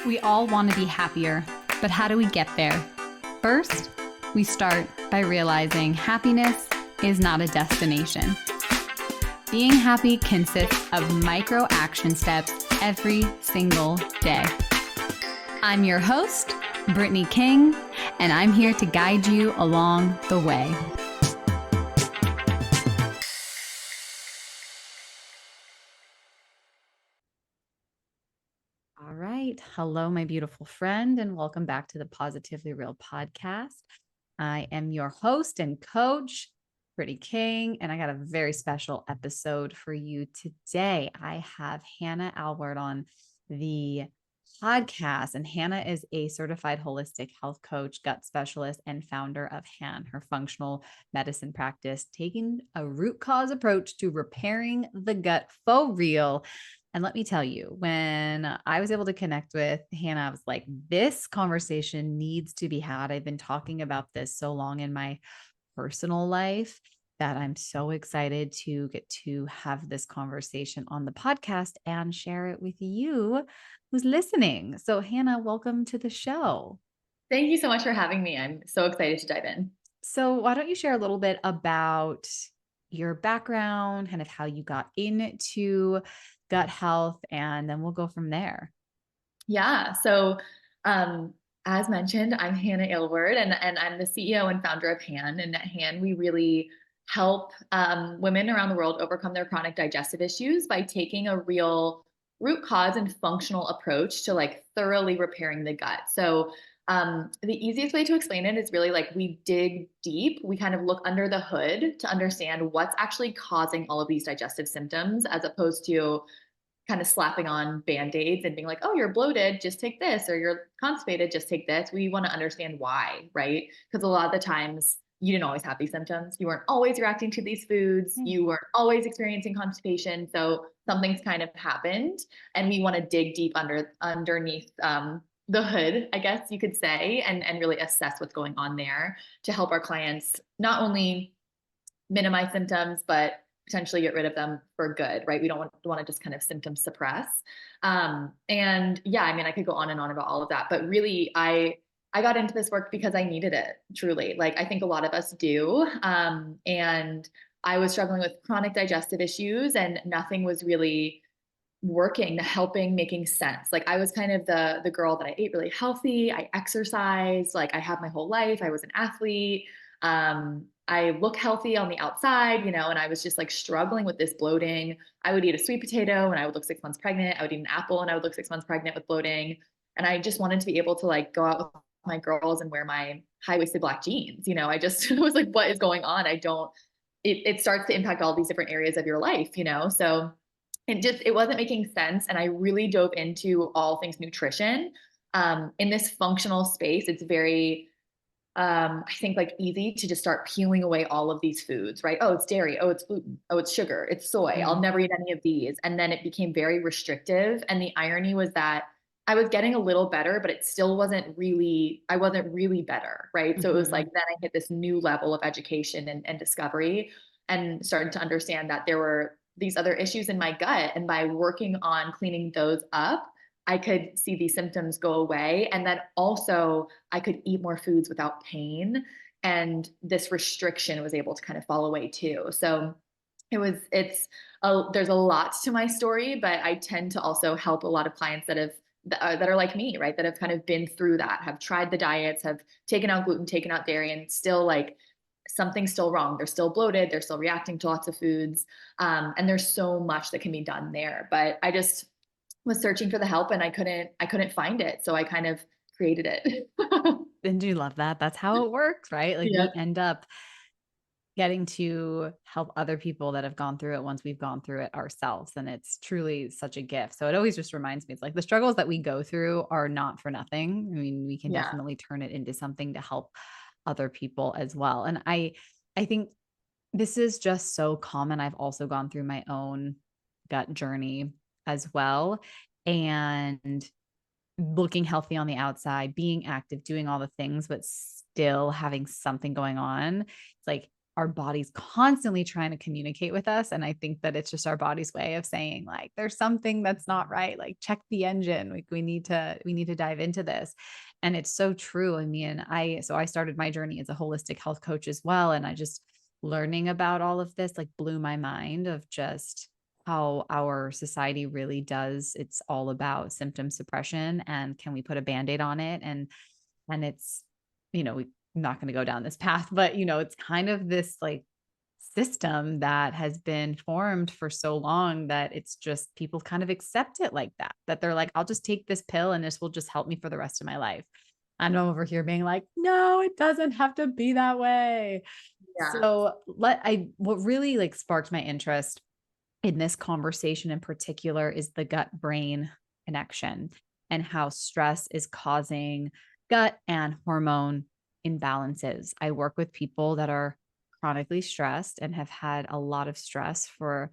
We all want to be happier, but how do we get there? First, we start by realizing happiness is not a destination. Being happy consists of micro action steps every single day. I'm your host, Brittany King, and I'm here to guide you along the way. All right. Hello, my beautiful friend, and welcome back to the Positively Real podcast. I am your host and coach, Brittany King, and I got a very special episode for you today. I have Hannah Aylward on the podcast, and Hannah is a certified holistic health coach, gut specialist, and founder of HAN, her functional medicine practice, taking a root cause approach to repairing the gut for real. And let me tell you, when I was able to connect with Hannah, I was like, this conversation needs to be had. I've been talking about this so long in my personal life that I'm so excited to get to have this conversation on the podcast and share it with you who's listening. So, Hannah, welcome to the show. Thank you so much for having me. I'm so excited to dive in. So, why don't you share a little bit about your background, kind of how you got into gut health, and then we'll go from there. Yeah. Um, as mentioned, I'm Hannah Aylward, and I'm the CEO and founder of HAN. And at HAN, we really help women around the world overcome their chronic digestive issues by taking a real root cause and functional approach to like thoroughly repairing the gut. The easiest way to explain it is really like we dig deep, we kind of look under the hood to understand what's actually causing all of these digestive symptoms, as opposed to kind of slapping on band-aids and being like, oh, you're bloated, just take this, or you're constipated, just take this. We want to understand why, right? Because a lot of the times you didn't always have these symptoms. You weren't always reacting to these foods. You weren't always experiencing constipation. So something's kind of happened, and we want to dig deep underneath the hood, I guess you could say, and really assess what's going on there to help our clients not only minimize symptoms, but potentially get rid of them for good, right? We don't want to just kind of symptom suppress. And yeah, I mean, I could go on and on about all of that, but really, I got into this work because I needed it, truly. Like I think a lot of us do. And I was struggling with chronic digestive issues, and nothing was really working, helping, making sense. Like I was kind of the girl that I ate really healthy, I exercised, like I had my whole life, I was an athlete. I look healthy on the outside, and I was just like struggling with this bloating. I would eat a sweet potato and I would look 6 months pregnant. I would eat an apple and I would look 6 months pregnant with bloating. And I just wanted to be able to like go out with my girls and wear my high-waisted black jeans. I just was like, what is going on? It starts to impact all these different areas of your life. So it wasn't making sense. And I really dove into all things nutrition. In this functional space, it's very, I think like easy to just start peeling away all of these foods, right? Oh, it's dairy. Oh, it's gluten. Oh, it's sugar. It's soy. I'll never eat any of these. And then it became very restrictive. And the irony was that I was getting a little better, but it still I wasn't really better, right? So it was like, then I hit this new level of education and discovery, and started to understand that there were these other issues in my gut. And by working on cleaning those up, I could see these symptoms go away. And then also I could eat more foods without pain. And this restriction was able to kind of fall away too. So there's a lot to my story, but I tend to also help a lot of clients that are like me, right? That have kind of been through that, have tried the diets, have taken out gluten, taken out dairy, and still like something's still wrong. They're still bloated. They're still reacting to lots of foods. And there's so much that can be done there. But I just was searching for the help, and I couldn't find it. So I kind of created it. And do you love that? That's how it works, right? Like Yeah. we end up getting to help other people that have gone through it once we've gone through it ourselves. And it's truly such a gift. So it always just reminds me, it's like the struggles that we go through are not for nothing. I mean, we can Yeah. definitely turn it into something to help other people as well. And I think this is just so common. I've also gone through my own gut journey as well. And looking healthy on the outside, being active, doing all the things, but still having something going on. It's like our body's constantly trying to communicate with us. And I think that it's just our body's way of saying, like, there's something that's not right. Like, check the engine. Like, we need to dive into this. And it's so true. I mean, I started my journey as a holistic health coach as well. And I just learning about all of this like blew my mind of just how our society really does. It's all about symptom suppression, and can we put a band-aid on it? And it's, we're not going to go down this path, but it's kind of this like system that has been formed for so long that it's just people kind of accept it like that, that they're like, I'll just take this pill and this will just help me for the rest of my life. I'm over here being like, no, it doesn't have to be that way. Yeah. So what really like sparked my interest in this conversation in particular is the gut brain connection and how stress is causing gut and hormone imbalances. I work with people that are chronically stressed and have had a lot of stress for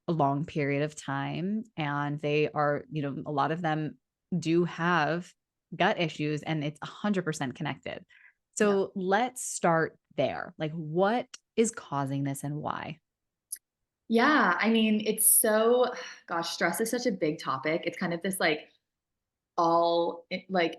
a long period of time. And they are, a lot of them do have gut issues, and it's 100% connected. Yeah. So let's start there. Like, what is causing this and why? Yeah. I mean, it's so, gosh, stress is such a big topic. It's kind of this like like,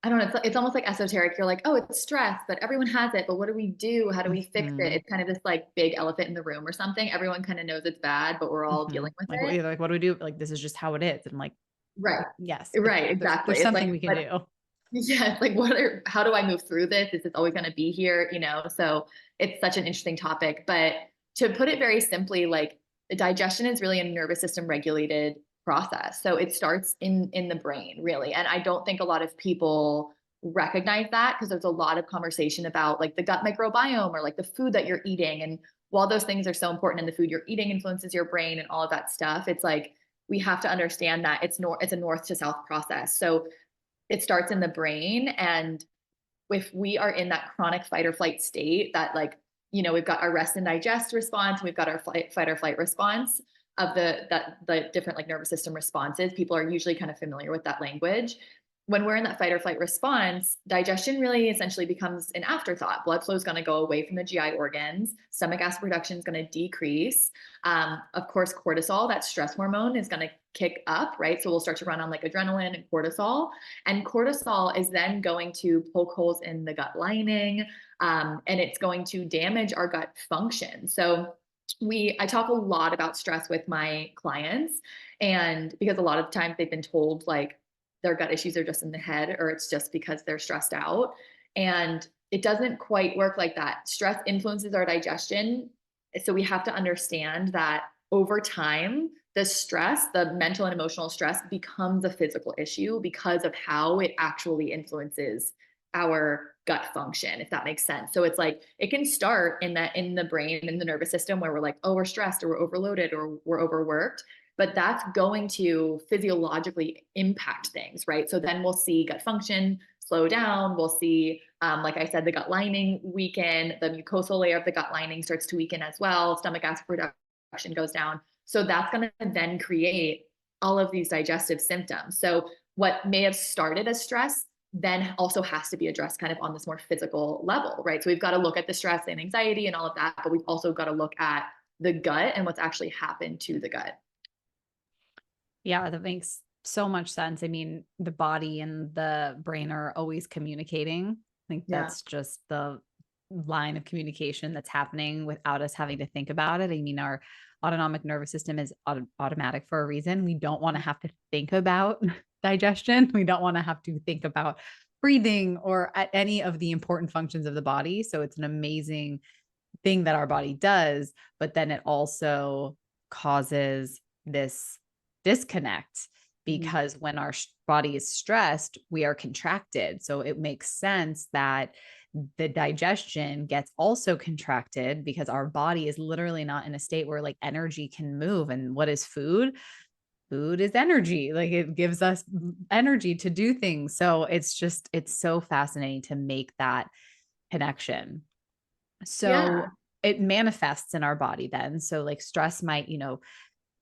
I don't know. It's almost like esoteric. You're like, oh, it's stress, but everyone has it. But what do we do? How do we fix it? Mhm. It's kind of this like big elephant in the room or something. Everyone kind of knows it's bad, but we're all dealing Mhm. with Like, it. what do we do? Like, this is just how it is. And I'm like, Right. yes, but Right. there's Exactly. It's something like, we can but do. yeah, it's like, how do I move through this? Is this always going to be here? So it's such an interesting topic. But to put it very simply, like the digestion is really a nervous system regulated process. So it starts in the brain, really. And I don't think a lot of people recognize that because there's a lot of conversation about like the gut microbiome or like the food that you're eating. And while those things are so important and the food you're eating influences your brain and all of that stuff, it's like we have to understand that it's a north to south process. So it starts in the brain. And if we are in that chronic fight or flight state, that like, we've got our rest and digest response, we've got our fight or flight response of the different like nervous system responses. People are usually kind of familiar with that language. When we're in that fight or flight response, digestion really essentially becomes an afterthought. Blood flow is going to go away from the GI organs. Stomach acid production is going to decrease. Of course, cortisol, that stress hormone, is going to kick up, right? So we'll start to run on like adrenaline and cortisol. And cortisol is then going to poke holes in the gut lining, and it's going to damage our gut function. So I talk a lot about stress with my clients, and because a lot of times they've been told like their gut issues are just in the head or it's just because they're stressed out. And it doesn't quite work like that. Stress influences our digestion. So we have to understand that over time, the stress, the mental and emotional stress, becomes a physical issue because of how it actually influences our gut function, if that makes sense. So it's like it can start in the brain, in the nervous system, where we're like, oh, we're stressed or we're overloaded or we're overworked. But that's going to physiologically impact things, right? So then we'll see gut function slow down. We'll see, like I said, the gut lining weaken, the mucosal layer of the gut lining starts to weaken as well. Stomach acid production goes down. So that's going to then create all of these digestive symptoms. So what may have started as stress then also has to be addressed kind of on this more physical level, right? So we've got to look at the stress and anxiety and all of that, but we've also got to look at the gut and what's actually happened to the gut. Yeah, that makes so much sense. I mean, the body and the brain are always communicating. I think Yeah. that's just the line of communication that's happening without us having to think about it. I mean, our autonomic nervous system is automatic for a reason. We don't want to have to think about digestion. We don't want to have to think about breathing or any of the important functions of the body. So it's an amazing thing that our body does, but then it also causes this disconnect Mhm. because when our body is stressed, we are contracted. So it makes sense that the digestion gets also contracted because our body is literally not in a state where like energy can move. And what is food? Food is energy. Like it gives us energy to do things. So it's so fascinating to make that connection. Yeah. So it manifests in our body then. So like stress might,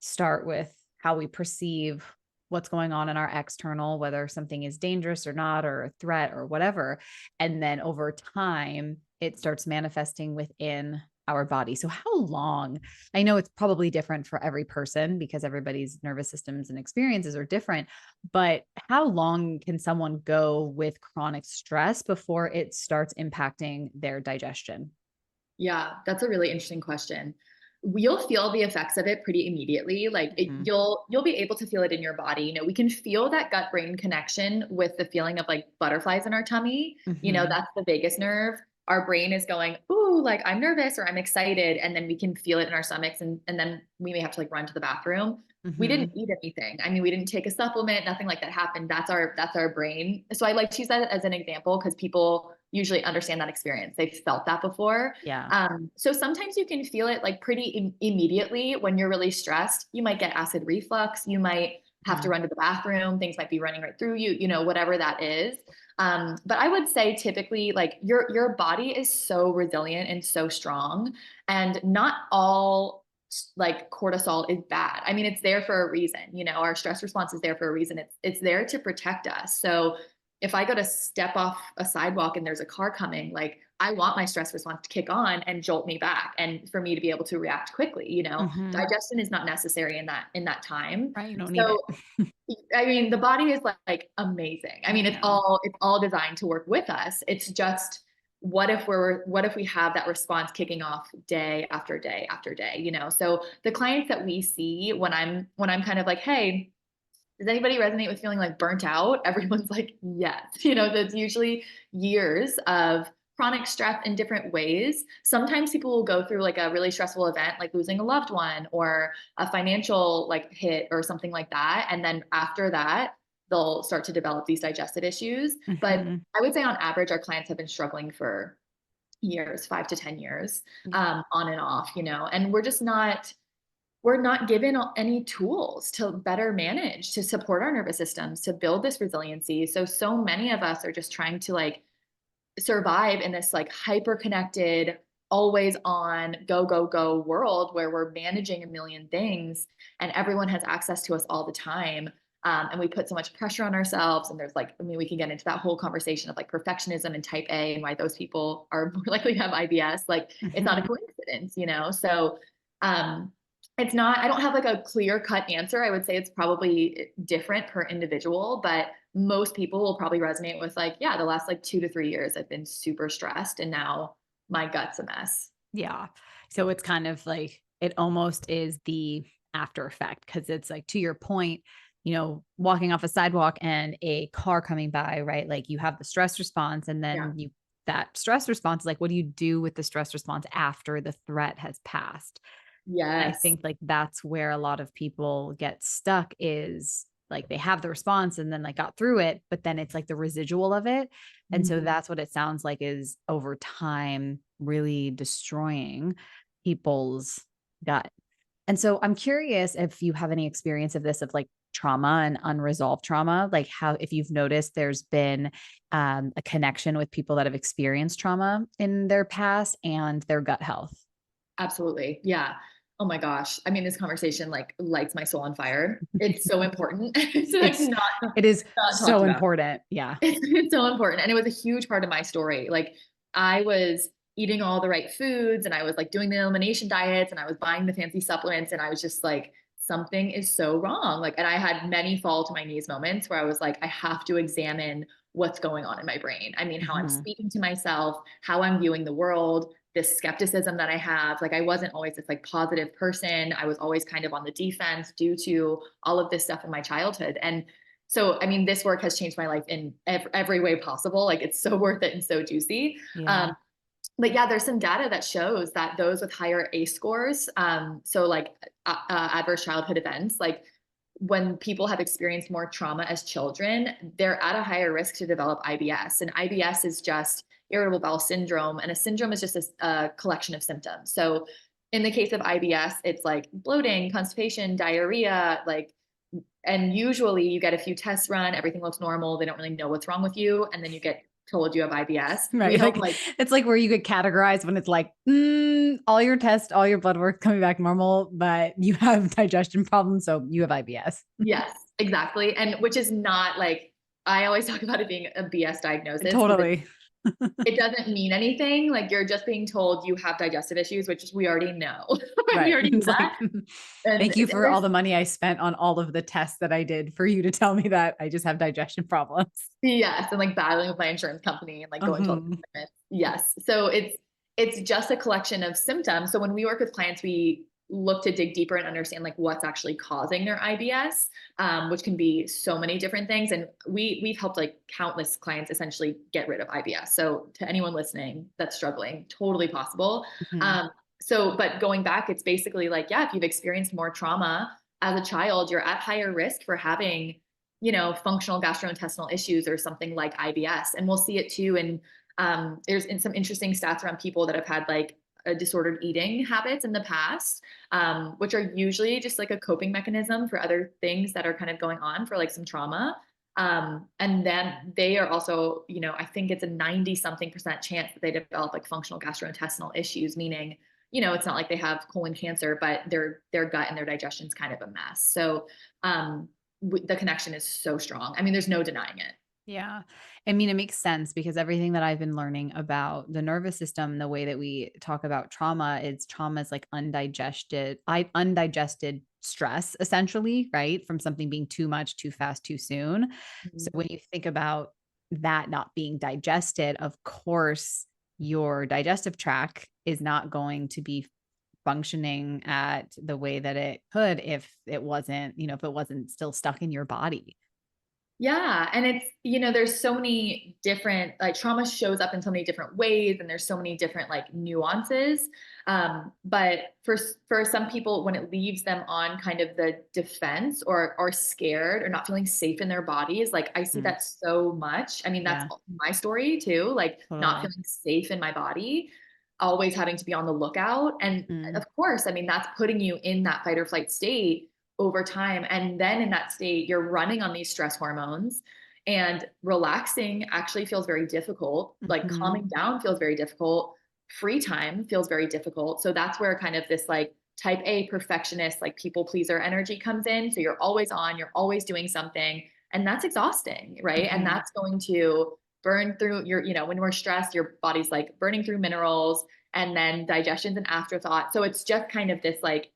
start with how we perceive what's going on in our external, whether something is dangerous or not, or a threat or whatever. And then over time, it starts manifesting within our body. So how long? I know it's probably different for every person because everybody's nervous systems and experiences are different, but how long can someone go with chronic stress before it starts impacting their digestion? Yeah, that's a really interesting question. You'll feel the effects of it pretty immediately. Like Mhm. you'll be able to feel it in your body. We can feel that gut brain connection with the feeling of like butterflies in our tummy. Mhm. That's the vagus nerve. Our brain is going, "Ooh, like I'm nervous or I'm excited," and then we can feel it in our stomachs, and then we may have to like run to the bathroom. We didn't Mhm. eat anything. I mean, we didn't take a supplement, nothing like that happened. That's our brain. So I like to use that as an example because people usually understand that experience. They've felt that before. Yeah. So sometimes you can feel it like pretty immediately when you're really stressed. You might get acid reflux. You might have to Mhm. run to the bathroom. Things might be running right through you, whatever that is. But I would say typically like your body is so resilient and so strong, and not all like cortisol is bad. I mean, it's there for a reason. Our stress response is there for a reason. It's there to protect us. So if I go to step off a sidewalk and there's a car coming, like I want my stress response to kick on and jolt me back and for me to be able to react quickly. Mhm. Digestion is not necessary in that time. Right. You don't need So it. I mean, the body is like amazing. I mean, it's Yeah. all designed to work with us. It's just what if we have that response kicking off day after day after day, So the clients that we see when I'm kind of like, hey, does anybody resonate with feeling like burnt out? Everyone's like, yes. That's usually years of chronic stress in different ways. Sometimes people will go through like a really stressful event, like losing a loved one or a financial like hit or something like that. And then after that, they'll start to develop these digestive issues. But Mhm. I would say on average, our clients have been struggling for years, 5 to 10 years, Yeah. on and off, and we're not given any tools to better manage, to support our nervous systems, to build this resiliency. So many of us are just trying to like survive in this like hyper connected, always on, go, go, go world where we're managing a million things and everyone has access to us all the time. And we put so much pressure on ourselves. And there's like, I mean, we can get into that whole conversation of like perfectionism and type A and why those people are more likely to have IBS. Like, it's not a Mhm. coincidence. So, um, it's not, I don't have like a clear cut answer. I would say it's probably different per individual, but most people will probably resonate with like, yeah, the last like 2 to 3 years, I've been super stressed and now my gut's a mess. Yeah. So it's kind of like it almost is the after effect because it's like to your point, walking off a sidewalk and a car coming by, right? Like you have the stress response and Yeah. then that stress response, like what do you do with the stress response after the threat has passed? And I Yes. think like that's where a lot of people get stuck is like they have the response and then like got through it, but then it's like the residual of it. And so Mhm. that's what it sounds like is over time really destroying people's gut. And so I'm curious if you have any experience of this, of like trauma and unresolved trauma, like how, if you've noticed there's been a connection with people that have experienced trauma in their past and their gut health. Absolutely. Yeah. Oh my gosh. I mean, this conversation like lights my soul on fire. It's so important. It's like It's it is not talked so about. important. Yeah. It's so important. And it was a huge part of my story. Like I was eating all the right foods and I was like doing the elimination diets and I was buying the fancy supplements and I was just like, something is so wrong. Like, and I had many fall to my knees moments where I was like, I have to examine what's going on in my brain. I mean, how I'm Mhm. speaking to myself, how I'm viewing the world, this skepticism that I have. Like, I wasn't always this like positive person. I was always kind of on the defense due to all of this stuff in my childhood. And so, I mean, this work has changed my life in every way possible. Like, it's so worth it and so juicy. Yeah. But yeah, there's some data that shows that those with higher ACE scores, so like adverse childhood events, like when people have experienced more trauma as children, they're at a higher risk to develop IBS. And IBS is just irritable bowel syndrome, and a syndrome is just a collection of symptoms. So in the case of IBS, it's like bloating, constipation, diarrhea, like, and usually you get a few tests run, everything looks normal, they don't really know what's wrong with you, and then you get told you have IBS. We Right. don't Like like, it's like where you get categorized when it's like, all your tests, all your blood work coming back normal, but you have digestion problems. So you have IBS. yes. Exactly. And which is not like, I always talk about it being a BS diagnosis because Totally. it doesn't mean anything. Like you're just being told you have digestive issues, which we already know. We Right. already knew It's that. like, And thank you for all there's, the money I spent on all of the tests that I did for you to tell me that I just have digestion problems. yes, and like battling with my insurance company and like going to all these Mhm. appointments. Yes. So it's just a collection of symptoms. So when we work with clients, we look to dig deeper and understand like what's actually causing their IBS, which can be so many different things. And we've helped like countless clients essentially get rid of IBS. So to anyone listening that's struggling, totally possible. Mhm. Um, but going back, it's basically like, yeah, if you've experienced more trauma as a child, you're at higher risk for having, functional gastrointestinal issues or something like IBS. And we'll see it too. And there's in some interesting stats around people that have had like a disordered eating habits in the past, which are usually just like a coping mechanism for other things that are kind of going on for like some trauma. And then they are also, I think it's a 90 something percent chance that they develop like functional gastrointestinal issues, meaning, it's not like they have colon cancer, but their gut and their digestion is kind of a mess. So the connection is so strong. I mean, there's no denying it. Yeah. I mean, it makes sense because everything that I've been learning about the nervous system, the way that we talk about trauma is like undigested stress, essentially, right? From something being too much, too fast, too soon. So Mhm. when you think about that not being digested, of course, your digestive tract is not going to be functioning at the way that it could if it wasn't, if it wasn't still stuck in your body. Yeah. And it's, there's so many different, like trauma shows up in so many different ways and there's so many different like nuances. But for some people, when it leaves them on kind of the defense or scared or not feeling safe in their bodies, like I see Mm, that so much. I mean, that's yeah, my story too, like not totally. feeling safe in my body, always having to be on the lookout. And Mm, of course, I mean, that's putting you in that fight or flight state over time. And then in that state, you're running on these stress hormones and relaxing actually feels very difficult. Like mhm, calming down feels very difficult. Free time feels very difficult. So that's where kind of this like type A perfectionist, like people pleaser energy comes in. So you're always on, you're always doing something. And that's exhausting, right? And mhm, that's going to burn through when we're stressed, your body's like burning through minerals and then digestion's an afterthought. So it's just kind of this like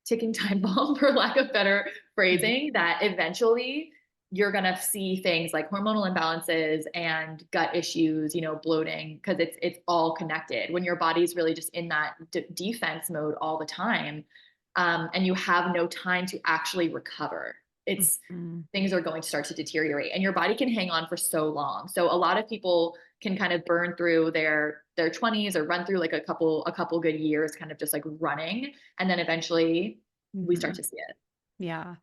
ticking time bomb, for lack of better mhm, phrasing, that eventually you're going to see things like hormonal imbalances and gut issues, bloating, because it's all connected. When your body's really just in that defense mode all the time, and you have no time to actually recover, it's mhm. things are going to start to deteriorate, and your body can hang on for so long. So a lot of people can kind of burn through their 20s or run through like a couple good years kind of just like running, and then eventually we start Mhm. to see it. Yeah.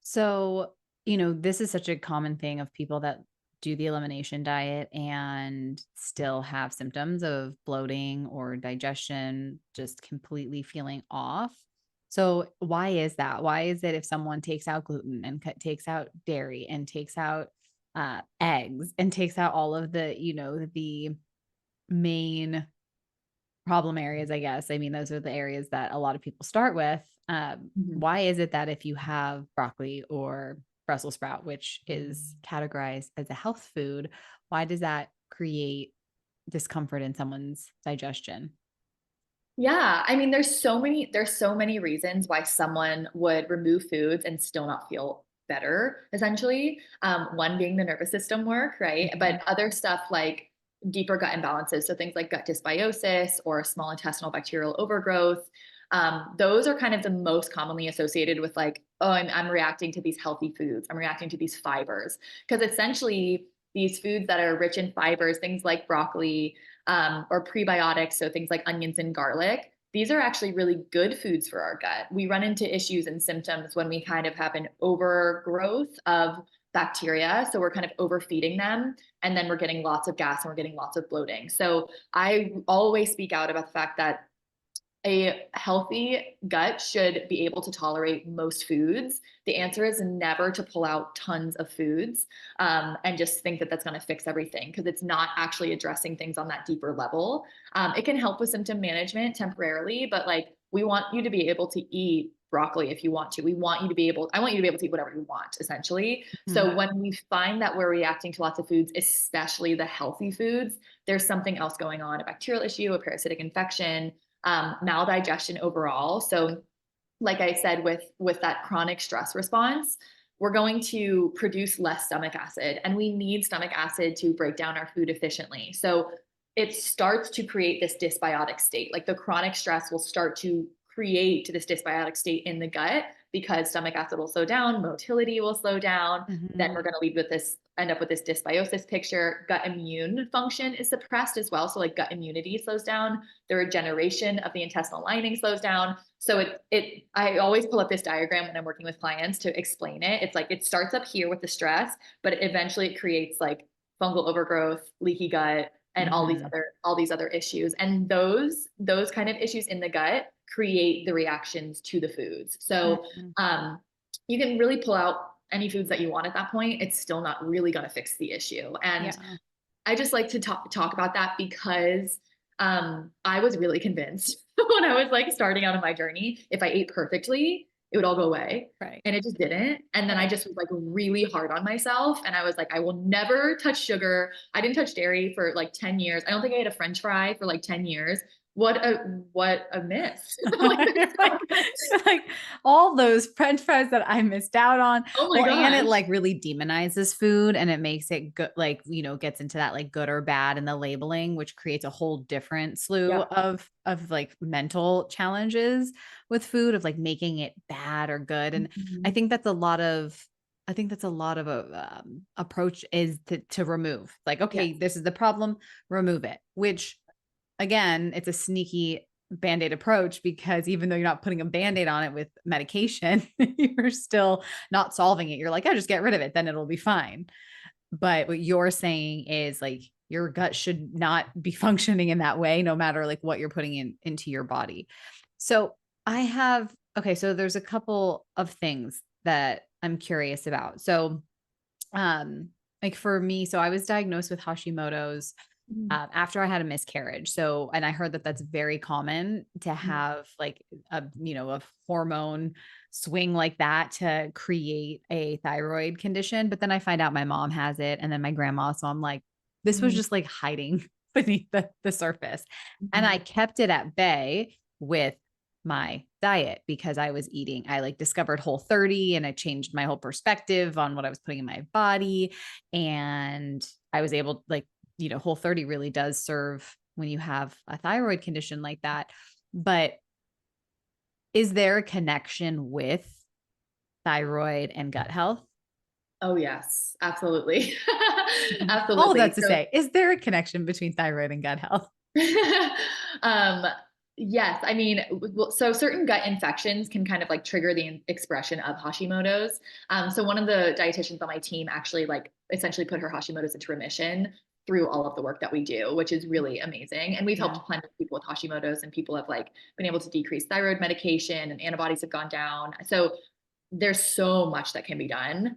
So, this is such a common thing of people that do the elimination diet and still have symptoms of bloating or digestion, just completely feeling off. So, why is that? Why is it if someone takes out gluten and takes out dairy and takes out eggs and takes out all of the main problem areas, I guess. I mean, those are the areas that a lot of people start with. Mhm. Why is it that if you have broccoli or Brussels sprout, which is categorized as a health food, why does that create discomfort in someone's digestion? Yeah, I mean, there's so many reasons why someone would remove foods and still not feel better, essentially. One being the nervous system work, right? Mhm, But other stuff like deeper gut imbalances, so things like gut dysbiosis or small intestinal bacterial overgrowth, those are kind of the most commonly associated with like, oh, I'm reacting to these healthy foods, I'm reacting to these fibers, because essentially these foods that are rich in fibers, things like broccoli, or prebiotics, so things like onions and garlic. These are actually really good foods for our gut. We run into issues and symptoms when we kind of have an overgrowth of bacteria. So we're kind of overfeeding them, and then we're getting lots of gas and we're getting lots of bloating. So I always speak out about the fact that a healthy gut should be able to tolerate most foods. The answer is never to pull out tons of foods, and just think that that's going to fix everything, because it's not actually addressing things on that deeper level. It can help with symptom management temporarily, but like we want you to be able to eat broccoli if you want to. I want you to be able to eat whatever you want, essentially. Mhm. So when we find that we're reacting to lots of foods, especially the healthy foods, there's something else going on, a bacterial issue, a parasitic infection, maldigestion overall. So like I said, with that chronic stress response, we're going to produce less stomach acid, and we need stomach acid to break down our food efficiently. So it starts to create this dysbiotic state. Like the chronic stress will start to create this dysbiotic state in the gut because stomach acid will slow down, motility will slow down. Then Mhm. we're going to lead with this, end up with this dysbiosis picture. Gut immune function is suppressed as well. So like gut immunity slows down, the regeneration of the intestinal lining slows down. So I always pull up this diagram when I'm working with clients to explain it. It's like it starts up here with the stress, but eventually it creates like fungal overgrowth, leaky gut, and Mhm. all these other issues. And those kind of issues in the gut create the reactions to the foods. So Mhm. um, you can really pull out any foods that you want at that point. It's still not really going to fix the issue. And Yeah. I just like to talk about that because I was really convinced when I was like starting out on my journey, if I ate perfectly, it would all go away. Right. And it just didn't. And then I Right. just was like really hard on myself. And I was like, I will never touch sugar. I didn't touch dairy for like 10 years. I don't think I ate a French fry for like 10 years. What a miss. Like, You're there's like so much. you're like, all those french fries that I missed out on. Oh my Well, and it, gosh. like, really demonizes food, and it makes it good, like, gets into that, like, good or bad in the labeling, which creates a whole different slew Yeah. of, like, mental challenges with food, of, like, making it bad or good, and I Mhm. think that's a lot of I think that's a lot of a, approach is to remove. Like, Yes. "Okay, this is the problem, remove it," which again, it's a sneaky Band-Aid approach because even though you're not putting a Band-Aid on it with medication, you're still not solving it. You're like, "Oh, just get rid of it, then it'll be fine." But what you're saying is like your gut should not be functioning in that way, no matter like what you're putting into your body. So I have okay, so there's a couple of things that I'm curious about. So like for me, so I was diagnosed with Hashimoto's Mhm. after I had a miscarriage. So, and I heard that that's very common to Mhm. have like a hormone swing like that to create a thyroid condition. But then I find out my mom has it and then my grandma. So I'm like, this was Mhm. just like hiding beneath the surface. And I Mhm. kept it at bay with my diet because I was eating, I like discovered Whole 30 and I changed my whole perspective on what I was putting in my body. And I was able, like, Whole 30 really does serve when you have a thyroid condition like that. But is there a connection with thyroid and gut health? Oh, yes, absolutely. All of that Absolutely. to So, say, is there a connection between thyroid and gut health? um, yes, I mean, so certain gut infections can kind of like trigger the expression of Hashimoto's. So one of the dietitians on my team actually like essentially put her Hashimoto's into remission through all of the work that we do, which is really amazing. And we've Yeah. helped plenty of people with Hashimoto's, and people have like been able to decrease thyroid medication, and antibodies have gone down. So there's so much that can be done.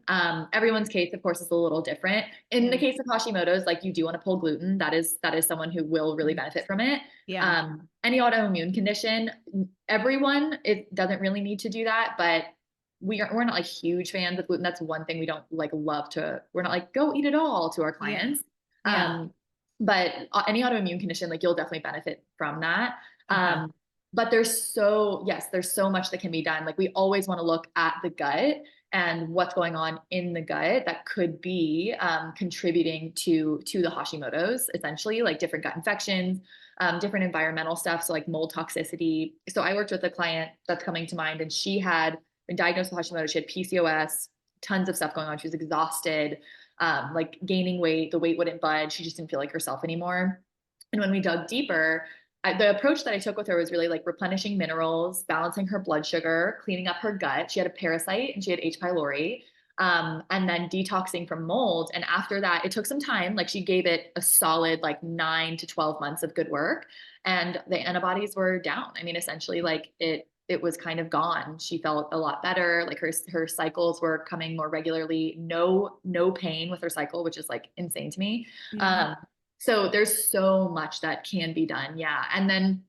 Everyone's case, of course, is a little different. In the Yeah. case of Hashimoto's, like you do want to pull gluten. That is someone who will really Mhm. benefit from it. Yeah. Any autoimmune condition, everyone, it doesn't really need to do that, but we're not like huge fans of gluten. That's one thing we don't like love to. We're not like go eat it all to our Yeah. clients. Yeah. Um, but any autoimmune condition, like you'll definitely benefit from that. Okay. But there's so much that can be done. Like we always want to look at the gut and what's going on in the gut that could be contributing to the Hashimoto's, essentially, like different gut infections, different environmental stuff. So like mold toxicity. So I worked with a client that's coming to mind, and she had been diagnosed with Hashimoto's. She had PCOS, tons of stuff going on. She was exhausted, like gaining weight. The weight wouldn't budge. She just didn't feel like herself anymore. And when we dug deeper, the approach that I took with her was really like replenishing minerals, balancing her blood sugar, cleaning up her gut. She had a parasite and she had H. pylori, and then detoxing from mold. And after that, it took some time. Like she gave it a solid like 9 to 12 months of good work, and the antibodies were down. I mean, essentially, like it was kind of gone. She felt a lot better. Like her cycles were coming more regularly. No pain with her cycle, which is like insane to me. Yeah. Um, so there's so much that can be done. Yeah. And then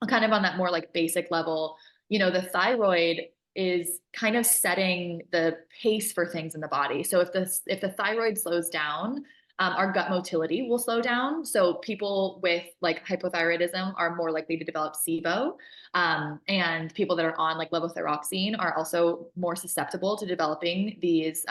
kind of on that more like basic level, the thyroid is kind of setting the pace for things in the body. So if the thyroid slows down, our gut motility will slow down. So people with like hypothyroidism are more likely to develop SIBO. And people that are on like levothyroxine are also more susceptible to developing these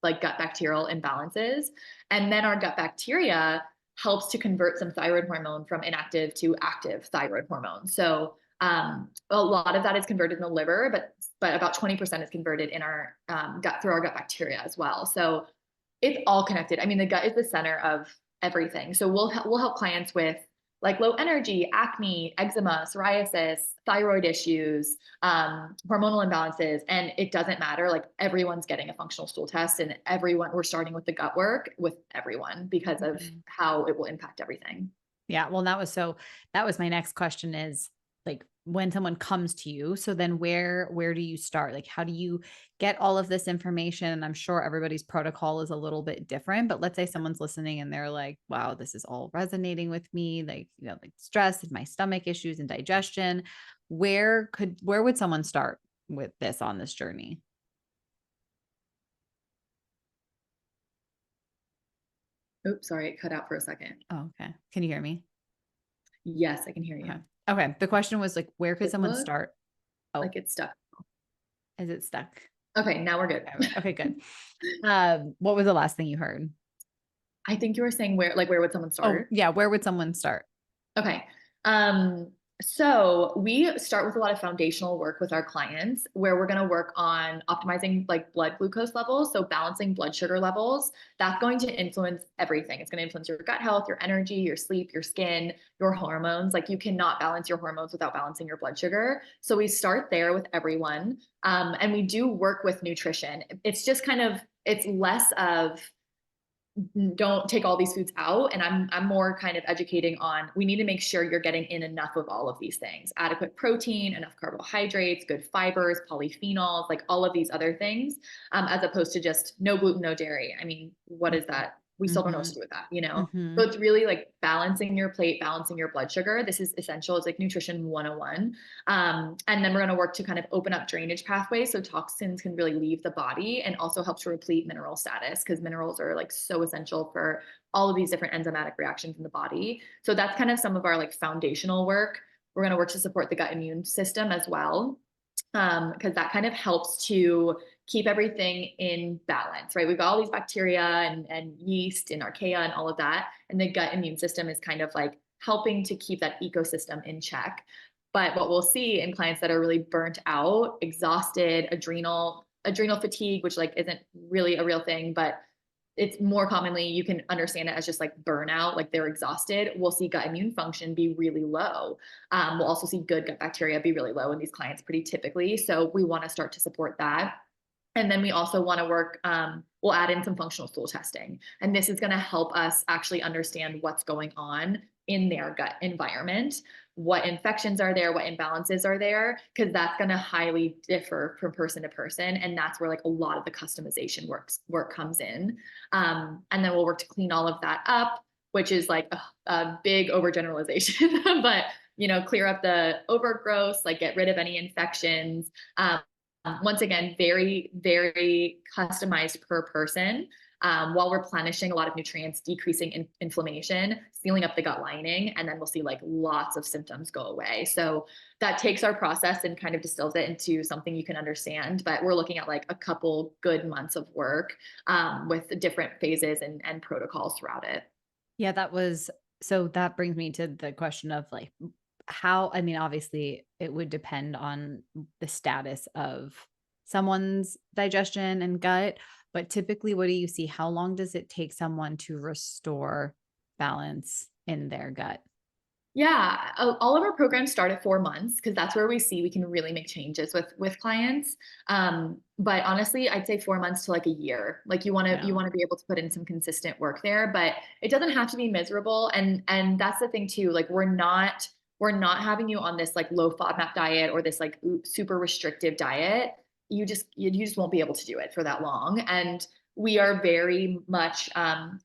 like gut bacterial imbalances. And then our gut bacteria helps to convert some thyroid hormone from inactive to active thyroid hormone. So a lot of that is converted in the liver, but about 20% is converted in our gut through our gut bacteria as well. So it's all connected. I mean, the gut is the center of everything. So we'll help clients with like low energy, acne, eczema, psoriasis, thyroid issues, hormonal imbalances, and it doesn't matter. Like everyone's getting a functional stool test, and we're starting with the gut work with everyone because of how it will impact everything. Yeah. Well, that was my next question is like when someone comes to you, so then where do you start? Like, how do you get all of this information? And I'm sure everybody's protocol is a little bit different, but let's say someone's listening and they're like, wow, this is all resonating with me. Like, like stress and my stomach issues and digestion. Where would someone start with this on this journey? Oops, sorry, it cut out for a second. Oh, okay. Can you hear me? Yes, I can hear you. Okay. Okay. The question was like, where could someone start? Oh, like it's stuck. Is it stuck? Okay, now we're good. Okay, good. What was the last thing you heard? I think you were saying where would someone start? Oh, yeah. Where would someone start? Okay. So we start with a lot of foundational work with our clients where we're going to work on optimizing like blood glucose levels. So balancing blood sugar levels, that's going to influence everything. It's going to influence your gut health, your energy, your sleep, your skin, your hormones. Like you cannot balance your hormones without balancing your blood sugar. So we start there with everyone. And we do work with nutrition. It's just it's less of don't take all these foods out. And I'm more kind of educating on, we need to make sure you're getting in enough of all of these things, adequate protein, enough carbohydrates, good fibers, polyphenols, like all of these other things, as opposed to just no gluten, no dairy. I mean, what is that? We still don't know what to do with that, So it's really like balancing your plate, balancing your blood sugar. This is essential. It's like nutrition 101. And then we're going to work to kind of open up drainage pathways so toxins can really leave the body, and also help to replete mineral status, because minerals are like so essential for all of these different enzymatic reactions in the body. So that's kind of some of our like foundational work. We're going to work to support the gut immune system as well, because that kind of helps to keep everything in balance, right? We've got all these bacteria and yeast and archaea and all of that. And the gut immune system is kind of like helping to keep that ecosystem in check. But what we'll see in clients that are really burnt out, exhausted, adrenal fatigue, which like isn't really a real thing, but it's more commonly, you can understand it as just like burnout, like they're exhausted. We'll see gut immune function be really low. We'll also see good gut bacteria be really low in these clients pretty typically. So we want to start to support that. And then we also want to work, we'll add in some functional stool testing. And this is going to help us actually understand what's going on in their gut environment, what infections are there, what imbalances are there, because that's going to highly differ from person to person. And that's where like a lot of the customization work comes in. And then we'll work to clean all of that up, which is like a big overgeneralization, but clear up the overgrowth, like get rid of any infections. Once again, very, very customized per person, while replenishing a lot of nutrients, decreasing inflammation, sealing up the gut lining, and then we'll see like lots of symptoms go away. So that takes our process and kind of distills it into something you can understand. But we're looking at like a couple good months of work, with different phases and protocols throughout it. Yeah, so that brings me to the question of like, I mean, obviously it would depend on the status of someone's digestion and gut, but typically what do you see? How long does it take someone to restore balance in their gut? Yeah, all of our programs start at 4 months because that's where we see we can really make changes with clients. But honestly, I'd say 4 months to like a year. Like you want to be able to put in some consistent work there, but it doesn't have to be miserable. And that's the thing too. Like we're not having you on this like low FODMAP diet or this like super restrictive diet. You just won't be able to do it for that long. And we are very much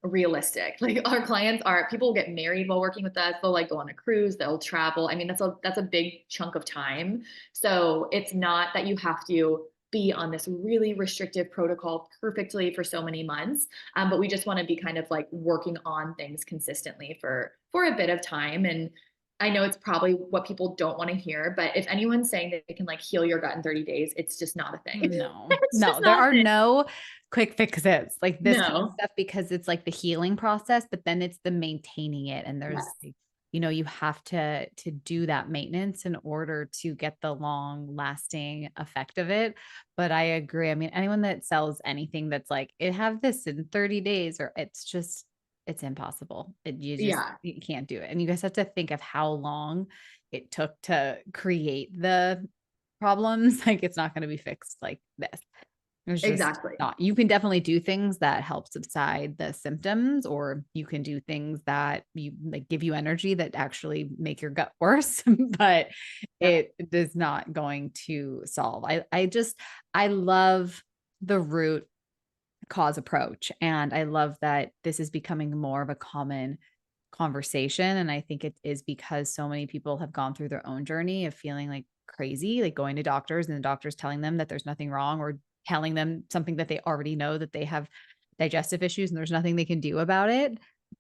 realistic. Like our clients are people get married while working with us. They'll like go on a cruise, they'll travel. I mean, that's a big chunk of time. So it's not that you have to be on this really restrictive protocol perfectly for so many months. But we just want to be kind of like working on things consistently for a bit of time. And I know it's probably what people don't want to hear, but if anyone's saying that they can like heal your gut in 30 days, it's just not a thing. No, It's no, just there not a are thing. no quick fixes like this kind of No. stuff because it's like the healing process, but then it's the maintaining it. And there's, Yes. like, you have to do that maintenance in order to get the long lasting effect of it. But I agree. I mean, anyone that sells anything that's like, it have this in 30 days, or it's impossible. Yeah. You can't do it. And you guys have to think of how long it took to create the problems. Like it's not going to be fixed like this. It's just Exactly. not. You can definitely do things that help subside the symptoms, or you can do things that you like give you energy that actually make your gut worse, but Yeah. it is not going to solve. I love the root cause approach. And I love that this is becoming more of a common conversation. And I think it is because so many people have gone through their own journey of feeling like crazy, like going to doctors and the doctors telling them that there's nothing wrong, or telling them something that they already know, that they have digestive issues and there's nothing they can do about it.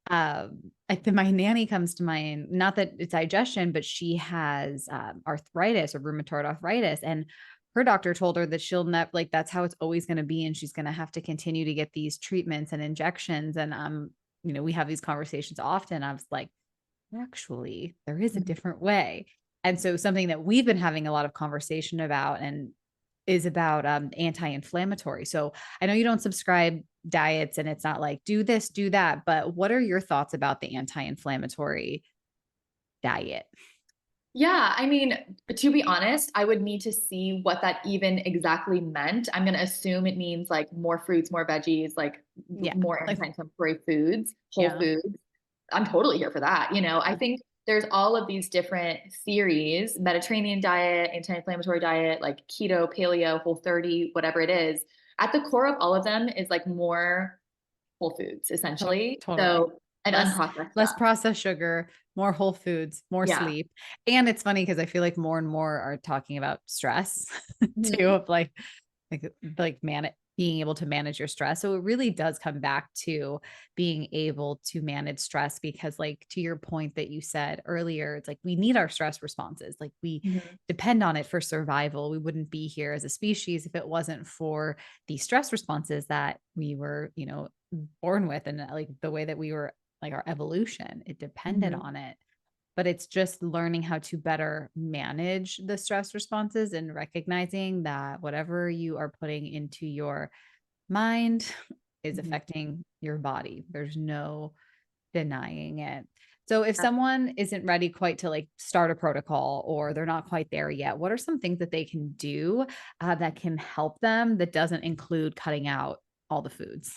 I think my nanny comes to mind, not that it's digestion, but she has arthritis or rheumatoid arthritis. And her doctor told her that she'll never, like, that's how it's always going to be. And she's going to have to continue to get these treatments and injections. And we have these conversations often. I was like, actually, there is a Mhm. different way. And so something that we've been having a lot of conversation about and is about anti-inflammatory. So I know you don't subscribe diets and it's not like do this, do that, but what are your thoughts about the anti-inflammatory diet? Yeah, I mean, to be honest, I would need to see what that even exactly meant. I'm going to assume it means like more fruits, more veggies, like Yeah. more Like, anti-inflammatory foods, whole yeah. foods. I'm totally here for that. I Yeah. think there's all of these different theories, Mediterranean diet, anti-inflammatory diet, like keto, paleo, whole 30, whatever it is. At the core of all of them is like more whole foods, essentially. Totally. So, and Less unprocessed less stuff. processed sugar, more whole foods, more Yeah. sleep. And it's funny because I feel like more and more are talking about stress too, Mhm. of like being able to manage your stress. So it really does come back to being able to manage stress, because like to your point that you said earlier, it's like we need our stress responses. Like we Mhm. depend on it for survival. We wouldn't be here as a species if it wasn't for the stress responses that we were, born with, and like the way that we were, like our evolution, it depended Mhm. on it. But it's just learning how to better manage the stress responses and recognizing that whatever you are putting into your mind is Mhm. affecting your body. There's no denying it. So if Ab someone isn't ready quite to like start a protocol, or they're not quite there yet, what are some things that they can do that can help them, that doesn't include cutting out all the foods?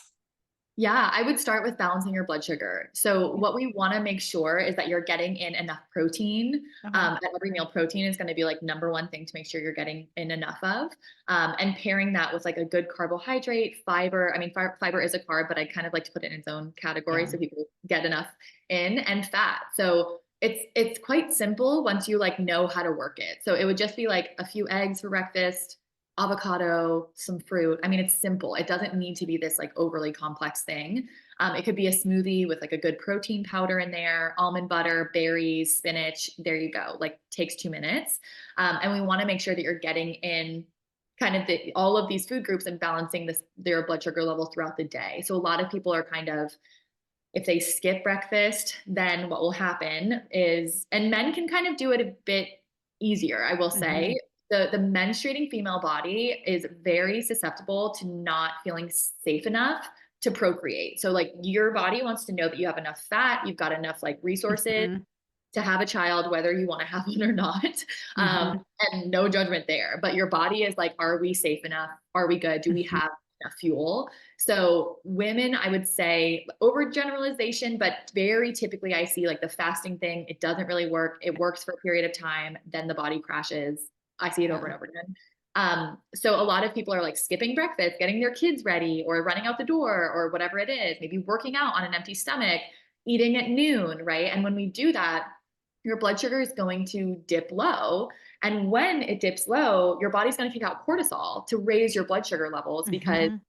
Yeah, I would start with balancing your blood sugar. So, what we want to make sure is that you're getting in enough protein. Okay. At every meal, protein is going to be like number one thing to make sure you're getting in enough of. And pairing that with like a good carbohydrate, fiber. I mean, fiber is a carb, but I kind of like to put it in its own category Yeah. so people get enough in, and fat. So, it's quite simple once you like know how to work it. So, it would just be like a few eggs for breakfast, avocado, some fruit. I mean, it's simple. It doesn't need to be this like overly complex thing. It could be a smoothie with like a good protein powder in there, almond butter, berries, spinach. There you go. Like takes 2 minutes. And we want to make sure that you're getting in kind of all of these food groups and balancing their blood sugar level throughout the day. So a lot of people are kind of, if they skip breakfast, then what will happen is, and men can kind of do it a bit easier, I will Hmm. say. The menstruating female body is very susceptible to not feeling safe enough to procreate. So like your body wants to know that you have enough fat, you've got enough like resources Hmm. to have a child, whether you want to have one or not. Hmm. And no judgment there. But your body is like, are we safe enough? Are we good? Do we Hmm. have enough fuel? So women, I would say overgeneralization, but very typically I see like the fasting thing. It doesn't really work. It works for a period of time. Then the body crashes. I see it over Yeah. and over again. So a lot of people are like skipping breakfast, getting their kids ready, or running out the door, or whatever it is, maybe working out on an empty stomach, eating at noon, right? And when we do that, your blood sugar is going to dip low. And when it dips low, your body's going to kick out cortisol to raise your blood sugar levels because Mhm.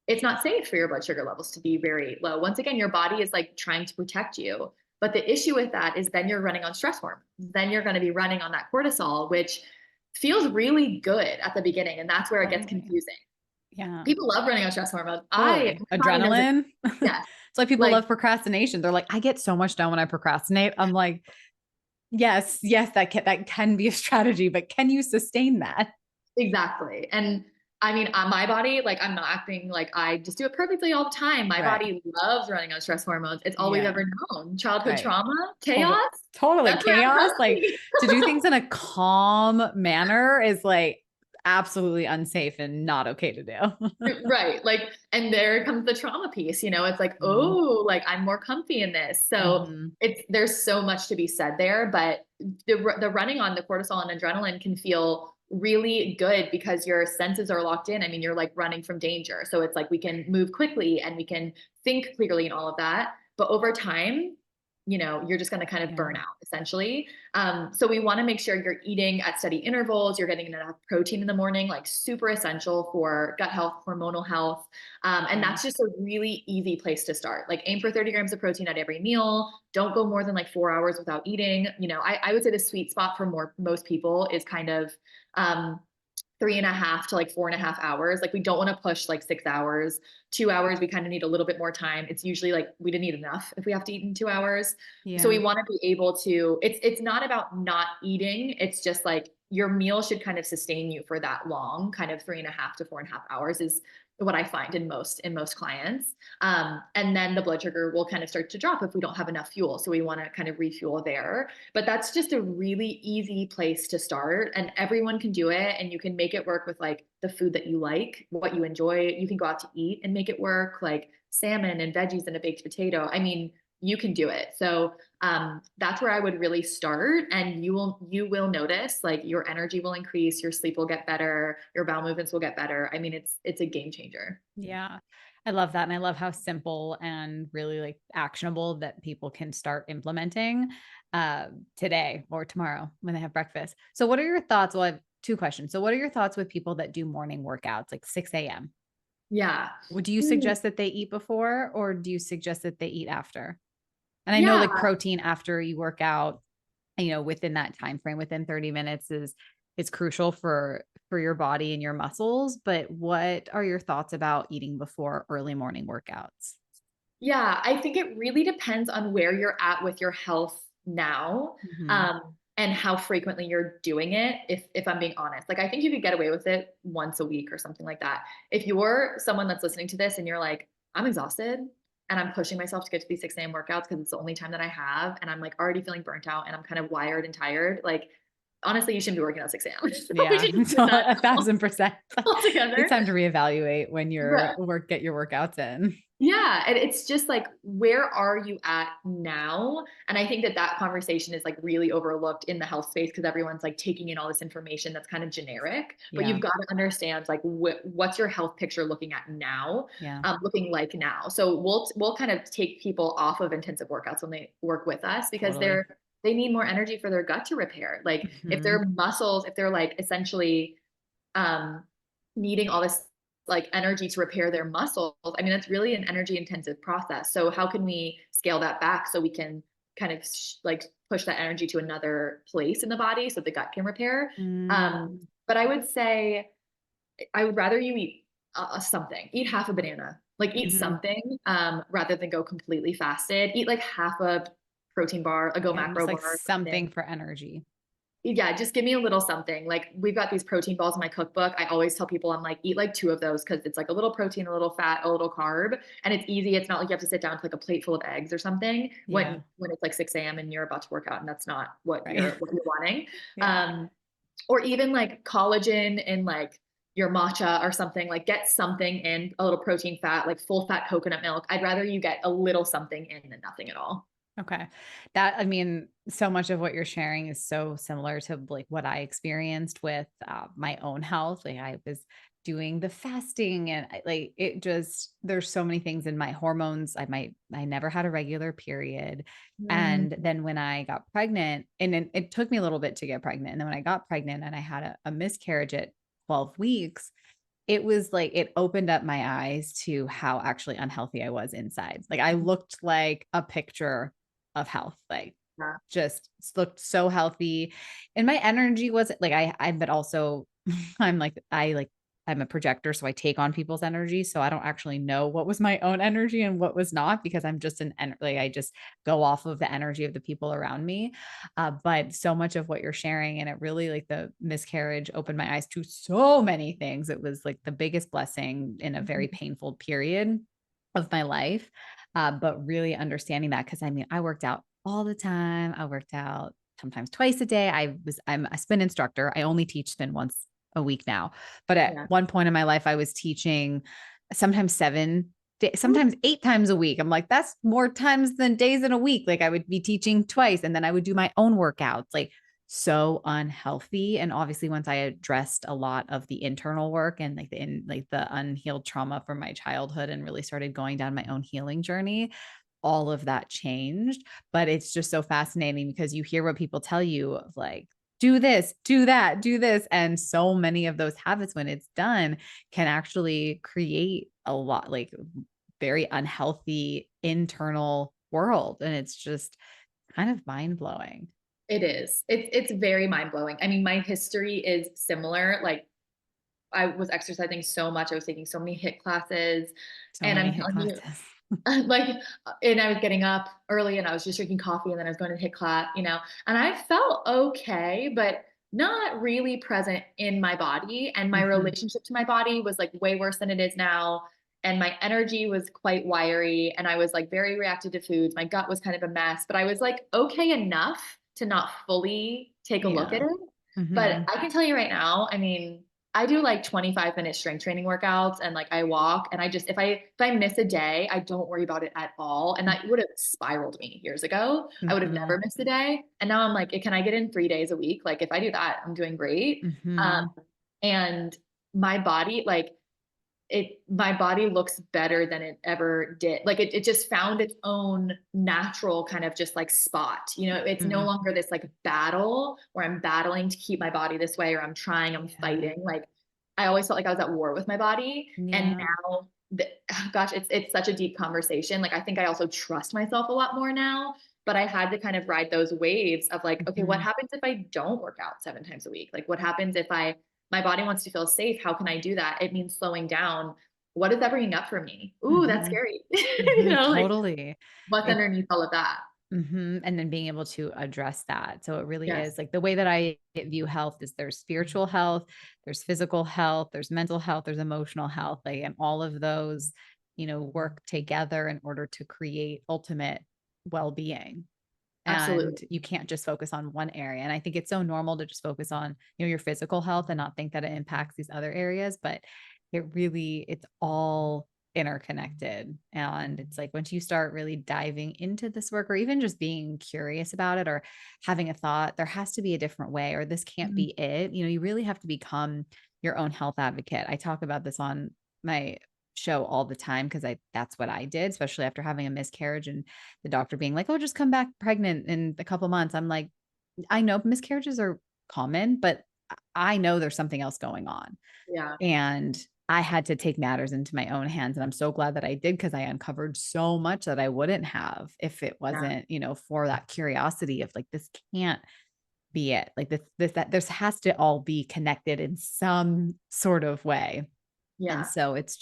it's not safe for your blood sugar levels to be very low. Once again, your body is like trying to protect you. But the issue with that is then you're running on stress hormones. Then you're going to be running on that cortisol, which feels really good at the beginning. And that's where it gets Totally. confusing. Yeah. People love running on stress hormones. I Totally. my body knows it. Adrenaline. Yes. It's like people Like love procrastination. They're like, I get so much done when I procrastinate. I'm like, yes, yes, that can be a strategy, but can you sustain that? exactly. And I mean, my body, like, I'm not acting like I just do it perfectly all the time. My Right. body loves running on stress hormones. It's all we've Yeah. ever known. Childhood Right. trauma, Totally. chaos. Totally That's where chaos. I'm Like going. to do things in a calm manner is like absolutely unsafe and not okay to do. Right. Like, and there comes the trauma piece, it's like, Mhm. oh, like I'm more comfy in this. So Mhm. there's so much to be said there, but the running on the cortisol and adrenaline can feel really good because your senses are locked in. I mean, you're like running from danger. So it's like we can move quickly and we can think clearly and all of that. But over time, you're just going to kind of Yeah. burn out essentially. So we want to make sure you're eating at steady intervals, you're getting enough protein in the morning, like super essential for gut health, hormonal health. And Yeah. that's just a really easy place to start. Like aim for 30 grams of protein at every meal. Don't go more than like 4 hours without eating. I would say the sweet spot for most people is kind of um, 3.5 to like 4.5 hours. Like we don't want to push like 6 hours, 2 hours. We kind of need a little bit more time. It's usually like we didn't eat enough if we have to eat in 2 hours. So we Yeah. want to be able to, it's not about not eating. It's just like your meal should kind of sustain you for that long, kind of 3.5 to 4.5 hours is what I find in most clients. And then the blood sugar will kind of start to drop if we don't have enough fuel. So we want to kind of refuel there. But that's just a really easy place to start. And everyone can do it. And you can make it work with like the food that you like, what you enjoy. You can go out to eat and make it work, like salmon and veggies and a baked potato. I mean, you can do it. So that's where I would really start. And you will notice like your energy will increase, your sleep will get better, your bowel movements will get better. I mean, it's a game changer. Yeah. I love that. And I love how simple and really like actionable that people can start implementing today or tomorrow when they have breakfast. So, what are your thoughts? Well, I have two questions. So, what are your thoughts with people that do morning workouts like 6 a.m.? Yeah. Would you Mm, suggest that they eat before or do you suggest that they eat after? And I know yeah. like protein after you work out, within that time frame, within 30 minutes is crucial for your body and your muscles. But what are your thoughts about eating before early morning workouts? Yeah, I think it really depends on where you're at with your health now, Mhm. and how frequently you're doing it. If I'm being honest, like I think you could get away with it once a week or something like that. If you're someone that's listening to this and you're like, I'm exhausted and I'm pushing myself to get to these 6 a.m. workouts because it's the only time that I have, and I'm like already feeling burnt out and I'm kind of wired and tired, like honestly, you shouldn't be working out 6 a.m. So we Yeah, should just so put that 1,000%. It's altogether. time to reevaluate when you're get your workouts in. Yeah, and it's just like, where are you at now? And I think that that conversation is like really overlooked in the health space because everyone's like taking in all this information that's kind of generic. But Yeah. you've got to understand like what's your health picture looking at now, Yeah. looking like now. So we'll kind of take people off of intensive workouts when they work with us because Totally. they need more energy for their gut to repair. Like if Mhm. their muscles, if they're like essentially um, needing all this like energy to repair their muscles. I mean, that's really an energy intensive process. So how can we scale that back so we can kind of like push that energy to another place in the body so the gut can repair? Mm. But I would say I would rather you eat something, eat half a banana, like eat Mhm. something rather than go completely fasted. Eat like half a protein bar, a Go Yeah, just Macro bar like or something something. for energy. Yeah, just give me a little something. Like we've got these protein balls in my cookbook. I always tell people I'm like, eat like two of those because it's like a little protein, a little fat, a little carb, and it's easy. It's not like you have to sit down to like a plate full of eggs or something Yeah. when it's like 6 a.m. and you're about to work out and that's not what Right. you're wanting. Yeah. Um, or even like collagen in like your matcha or something, like get something in, a little protein, fat, like full fat coconut milk. I'd rather you get a little something in than nothing at all. Okay. That, I mean, so much of what you're sharing is so similar to like what I experienced with my own health. Like I was doing the fasting and like it just, there's so many things in my hormones. I never had a regular period. Mm, And then when I got pregnant, and it took me a little bit to get pregnant. And then when I got pregnant and I had a miscarriage at 12 weeks, it was like it opened up my eyes to how actually unhealthy I was inside. Like I looked like a picture of health, like yeah. just looked so healthy. And my energy was like but also I'm like I'm a projector, so I take on people's energy. So I don't actually know what was my own energy and what was not because I'm just like I just go off of the energy of the people around me. But so much of what you're sharing, and it really like the miscarriage opened my eyes to so many things. It was like the biggest blessing in a very Mhm. painful period of my life. But really understanding that because I mean, I worked out all the time. I worked out sometimes twice a day. I'm a spin instructor. I only teach spin once a week now. But at Yeah. one point in my life, I was teaching sometimes Ooh, sometimes 8 times a week. I'm like, that's more times than days in a week. Like I would be teaching twice and then I would do my own workouts, like so unhealthy. And obviously once I addressed a lot of the internal work and like the unhealed trauma from my childhood and really started going down my own healing journey, all of that changed. But it's just so fascinating because you hear what people tell you of like, do this, do that, do this. And so many of those habits, when it's done, can actually create a lot like very unhealthy internal world. And it's just kind of mind blowing. it is. It's very mind blowing. I mean, my history is similar. Like I was exercising so much. I was taking so many HIIT classes, So and many I'm hit telling you, classes. like, and I was getting up early, and I was just drinking coffee, and then I was going to HIIT class, and I felt okay, but not really present in my body. And my Mhm. relationship to my body was like way worse than it is now. And my energy was quite wiry, and I was like very reactive to foods. My gut was kind of a mess, but I was like okay enough to not fully take a look at Yeah. it. But Mhm. I can tell you right now, I mean, I do like 25-minute strength training workouts, and like I walk, and I just if I miss a day, I don't worry about it at all. And that would have spiraled me years ago. I would have never Mhm. missed a day. And now I'm like, can I get in 3 days a week? Like if I do that, I'm doing great. Um, Mhm. and my body, like my body looks better than it ever did. Like it just found its own natural kind of just like spot. It's no Mhm. longer this like battle where I'm battling to keep my body this way, or I'm Yeah. fighting. Like I always felt like I was at war with my body. And Yeah. now gosh, it's such a deep conversation. Like I think I also trust myself a lot more now, but I had to kind of ride those waves of like, okay, what Mhm. happens if I don't work out 7 times a week? Like what happens if my body wants to feel safe? How can I do that? It means slowing down. What is that bringing up for me? Ooh, that's Mhm. scary. Mhm. Like Totally. what's It underneath all of that? And then being able to address that. So it really Yes. is like the way that I view health is there's spiritual health, there's physical health, there's mental health, there's emotional health, like, and all of those, work together in order to create ultimate well-being. And Absolutely. you can't just focus on one area. And I think it's so normal to just focus on, your physical health and not think that it impacts these other areas, but it's all interconnected. And it's like once you start really diving into this work or even just being curious about it or having a thought, there has to be a different way or this can't Mhm. be it. You really have to become your own health advocate. I talk about this on my show all the time because I that's what I did, especially after having a miscarriage and the doctor being like, "Oh, just come back pregnant in a couple months." I'm like, I know miscarriages are common, but I know there's something else going on. Yeah. And I had to take matters into my own hands. And I'm so glad that I did because I uncovered so much that I wouldn't have if it Yeah. wasn't, for that curiosity of like, this can't be it. Like that this has to all be connected in some sort of way. And Yeah. so it's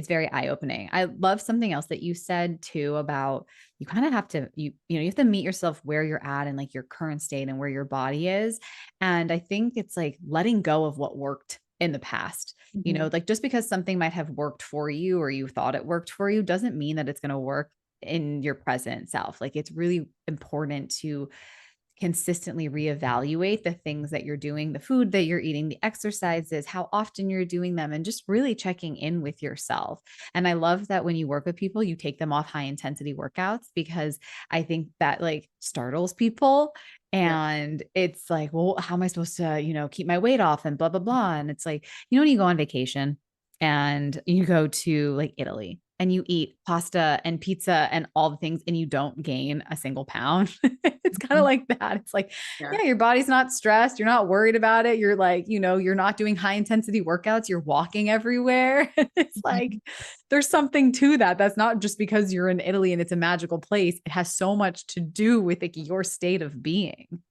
very eye-opening. I love something else that you said too about you kind of have to you have to meet yourself where you're at and like your current state and where your body is. And I think it's like letting go of what worked in the past. Mhm. Like just because something might have worked for you or you thought it worked for you doesn't mean that it's going to work in your present self. Like it's really important to consistently reevaluate the things that you're doing, the food that you're eating, the exercises, how often you're doing them, and just really checking in with yourself. And I love that when you work with people, you take them off high intensity workouts, because I think that like startles people. Yeah. And it's like, well, how am I supposed to, keep my weight off and blah, blah, blah. And it's like, when you go on vacation and you go to like Italy and you eat pasta and pizza and all the things and you don't gain a single pound. It's kind of Mhm. like that. It's like, Yeah. yeah, your body's not stressed. You're not worried about it. You're like, you're not doing high intensity workouts. You're walking everywhere. It's like, Mhm. there's something to that. That's not just because you're in Italy and it's a magical place. It has so much to do with like your state of being.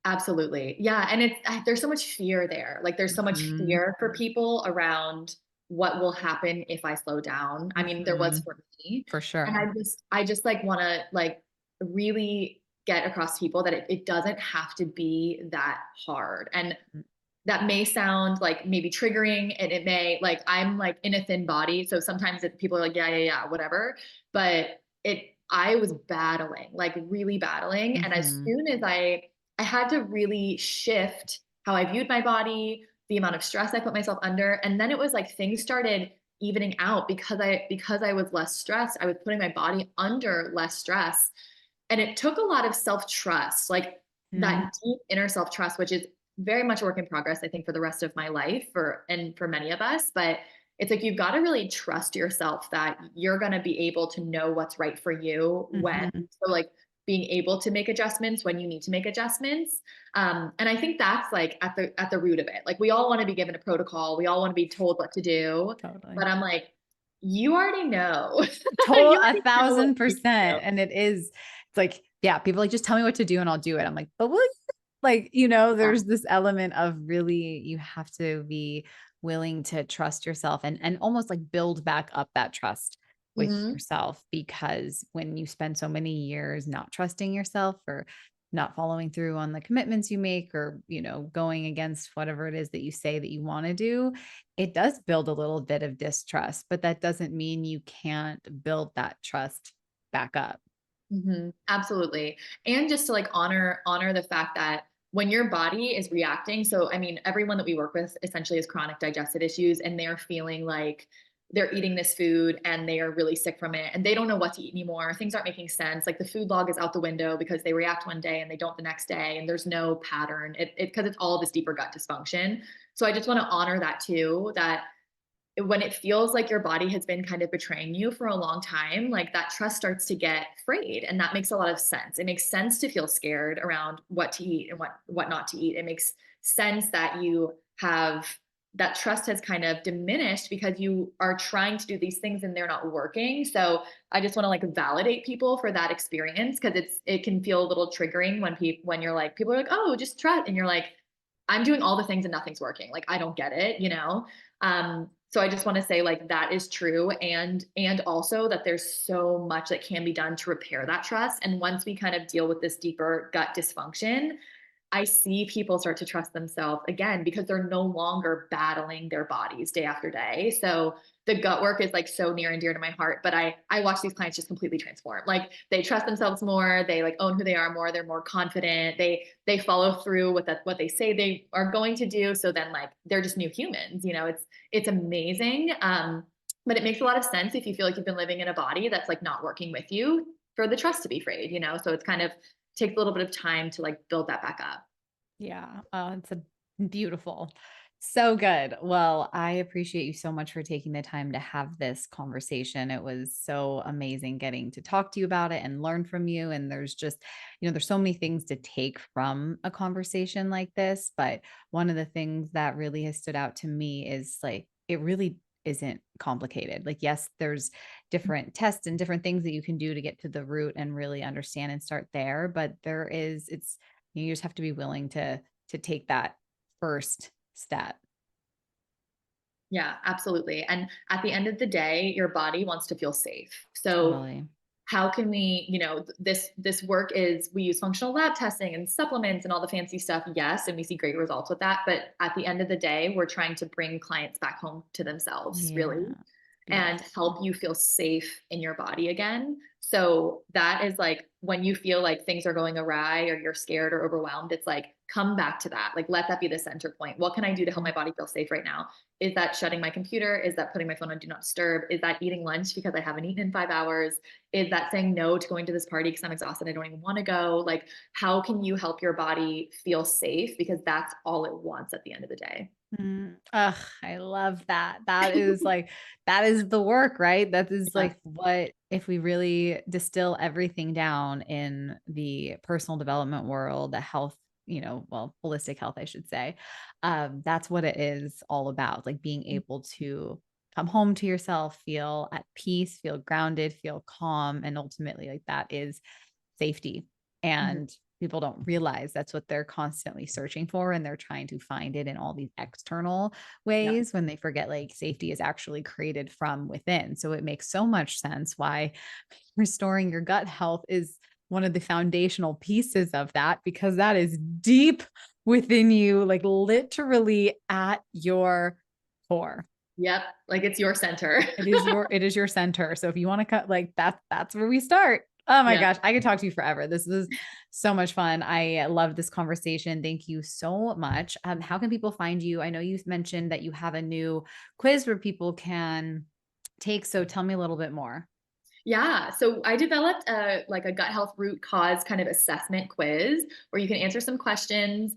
Absolutely. Yeah, and there's so much fear there. Like there's so much Mhm. fear for people around what will happen if I slow down. I mean, there was Mhm. for me. For And sure. I just like want to like really get across to people that it doesn't have to be that hard. And that may sound like maybe triggering, and it may like I'm like in a thin body, so sometimes people are like yeah whatever, but I was battling, like really battling, and as Mhm. soon as I had to really shift how I viewed my body, the amount of stress I put myself under, and then it was like things started evening out because I was less stressed. I was putting my body under less stress, and it took a lot of self trust, like Mhm. that deep inner self trust, which is very much a work in progress, I think, for the rest of my life for many of us. But it's like you've got to really trust yourself that you're going to be able to know what's right for you when. Mhm. So like being able to make adjustments when you need to make adjustments. And I think that's like at the root of it. Like we all want to be given a protocol. We all want to be told what to do. Totally. But I'm like, you already know. Total You a already know what thousand you need to do. percent. And it's like, yeah, people like just tell me what to do and I'll do it. I'm like, but will you? Like, Yeah. there's this element of really you have to be willing to trust yourself and almost like build back up that trust with Mhm. yourself, because when you spend so many years not trusting yourself or not following through on the commitments you make, or going against whatever it is that you say that you want to do, it does build a little bit of distrust, but that doesn't mean you can't build that trust back up. Absolutely. And just to like honor the fact that when your body is reacting, so I mean, everyone that we work with essentially has chronic digestive issues, and they're feeling like they're eating this food and they are really sick from it and they don't know what to eat anymore. Things aren't making sense. Like the food log is out the window because they react one day and they don't the next day, and there's no pattern. It because it's all this deeper gut dysfunction. So I just want to honor that too, that when it feels like your body has been kind of betraying you for a long time, like that trust starts to get frayed. And that makes a lot of sense. It makes sense to feel scared around what to eat and what not to eat. It makes sense that you have that trust has kind of diminished because you are trying to do these things and they're not working. So I just want to like validate people for that experience, because it can feel a little triggering when when you're like people are like, oh, just try it, and you're like, I'm doing all the things and nothing's working. Like I don't get it, you know? So I just want to say like that is true, and also that there's so much that can be done to repair that trust. And once we kind of deal with this deeper gut dysfunction, I see people start to trust themselves again because they're no longer battling their bodies day after day. So the gut work is like so near and dear to my heart, but I watch these clients just completely transform. Like they trust themselves more, they like own who they are more, they're more confident, they follow through with what they say they are going to do. So then like they're just new humans, it's amazing. But it makes a lot of sense if you feel like you've been living in a body that's like not working with you, for the trust to be frayed. So it's kind of takes a little bit of time to like build that back up. Yeah. Oh, it's a beautiful. So good. Well, I appreciate you so much for taking the time to have this conversation. It was so amazing getting to talk to you about it and learn from you. And there's just, there's so many things to take from a conversation like this. But one of the things that really has stood out to me is like, it really isn't complicated. Like, yes, there's different tests and different things that you can do to get to the root and really understand and start there. But you just have to be willing to take that first step. Yeah, absolutely. And at the end of the day, your body wants to feel safe. So Totally. how can we, this work is we use functional lab testing and supplements and all the fancy stuff. Yes, and we see great results with that, but at the end of the day, we're trying to bring clients back home to themselves, really. Yeah. and help you feel safe in your body again. So that is like when you feel like things are going awry or you're scared or overwhelmed, it's like, come back to that. Like, let that be the center point. What can I do to help my body feel safe right now? Is that shutting my computer? Is that putting my phone on do not disturb? Is that eating lunch because I haven't eaten in 5 hours? Is that saying no to going to this party because I'm exhausted? I don't even want to go. Like, how can you help your body feel safe? Because that's all it wants at the end of the day. Ugh, I love that. That is like, that is the work, right? That is Yeah. like what, if we really distill everything down in the personal development world, the health, well, holistic health, I should say. That's what it is all about. Like being able to come home to yourself, feel at peace, feel grounded, feel calm. And ultimately, like that is safety. Mhm. And people don't realize that's what they're constantly searching for. And they're trying to find it in all these external Yeah. ways when they forget like safety is actually created from within. So it makes so much sense why restoring your gut health is one of the foundational pieces of that, because that is deep within you, like literally at your core. Yep. Like it's your center. It is your center. So if you want to cut like that, that's where we start. Oh my Yeah. gosh, I could talk to you forever. This is so much fun. I love this conversation. Thank you so much. How can people find you? I know you mentioned that you have a new quiz where people can take. So tell me a little bit more. Yeah. So I developed a gut health root cause kind of assessment quiz where you can answer some questions.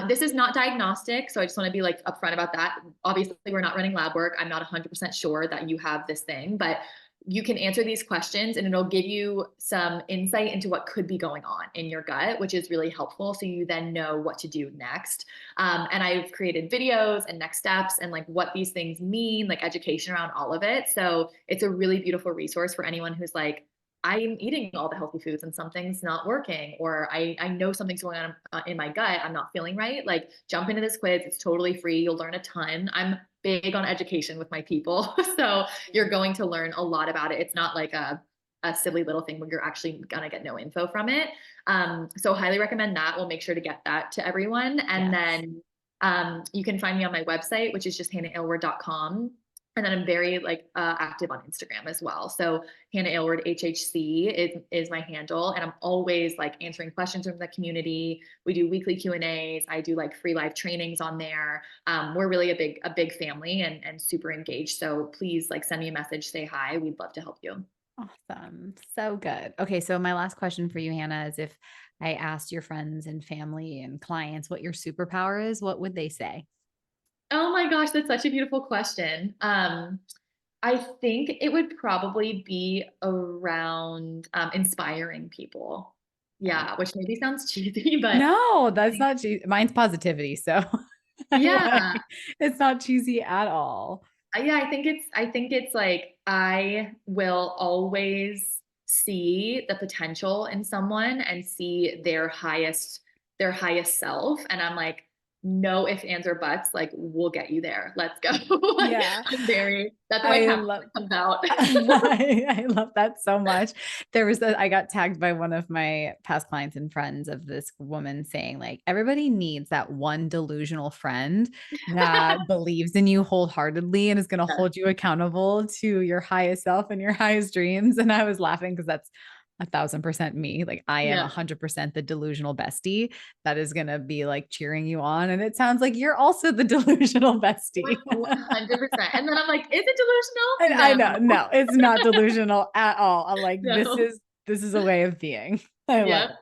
This is not diagnostic, so I just want to be like upfront about that. Obviously, we're not running lab work. I'm not 100% sure that you have this thing, but you can answer these questions and it'll give you some insight into what could be going on in your gut, which is really helpful. So you then know what to do next. And I've created videos and next steps and like what these things mean, like education around all of it. So it's a really beautiful resource for anyone who's like, I'm eating all the healthy foods and something's not working, or I know something's going on in my gut. I'm not feeling right. Like, jump into this quiz. It's totally free. You'll learn a ton. I'm big on education with my people. So you're going to learn a lot about it. It's not like a silly little thing where you're actually going to get no info from it. So highly recommend that. We'll make sure to get that to everyone. And Yes. then you can find me on my website, which is just hannahaylward.com. And then I'm very like active on Instagram as well. So Hannah Aylward HHC is my handle, and I'm always like answering questions from the community. We do weekly Q&As. I do like free live trainings on there. We're really a big family and super engaged. So please like send me a message, say hi. We'd love to help you. Awesome. So good. Okay. So my last question for you, Hannah, is if I asked your friends and family and clients what your superpower is, what would they say? Oh my gosh, that's such a beautiful question. I think it would probably be around inspiring people. Okay. Yeah, which maybe sounds cheesy, but No, that's not cheesy. Mine's positivity. So yeah, it's not cheesy at all. yeah, I think it's like I will always see the potential in someone and see their highest self, and I'm like, no ifs, ands, or buts, like we'll get you there. Let's go. Like, Yeah. that's where my I love Capricorn comes out. I love that so much. I got tagged by one of my past clients and friends of this woman saying, like, everybody needs that one delusional friend that believes in you wholeheartedly and is going to Yeah. hold you accountable to your highest self and your highest dreams. And I was laughing because that's 1,000% me. Like, I am Yeah. 100% the delusional bestie that is going to be like cheering you on. And it sounds like you're also the delusional bestie. 100%. And then I'm like, is it And delusional? I know, No. no, it's not delusional at all. I'm like, this No. is this is a way of being. I love Yep. it.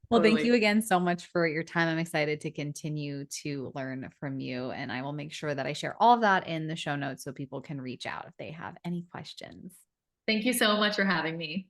Well, thank Totally. you again so much for your time. I'm excited to continue to learn from you. And I will make sure that I share all of that in the show notes so people can reach out if they have any questions. Thank you so much for having me.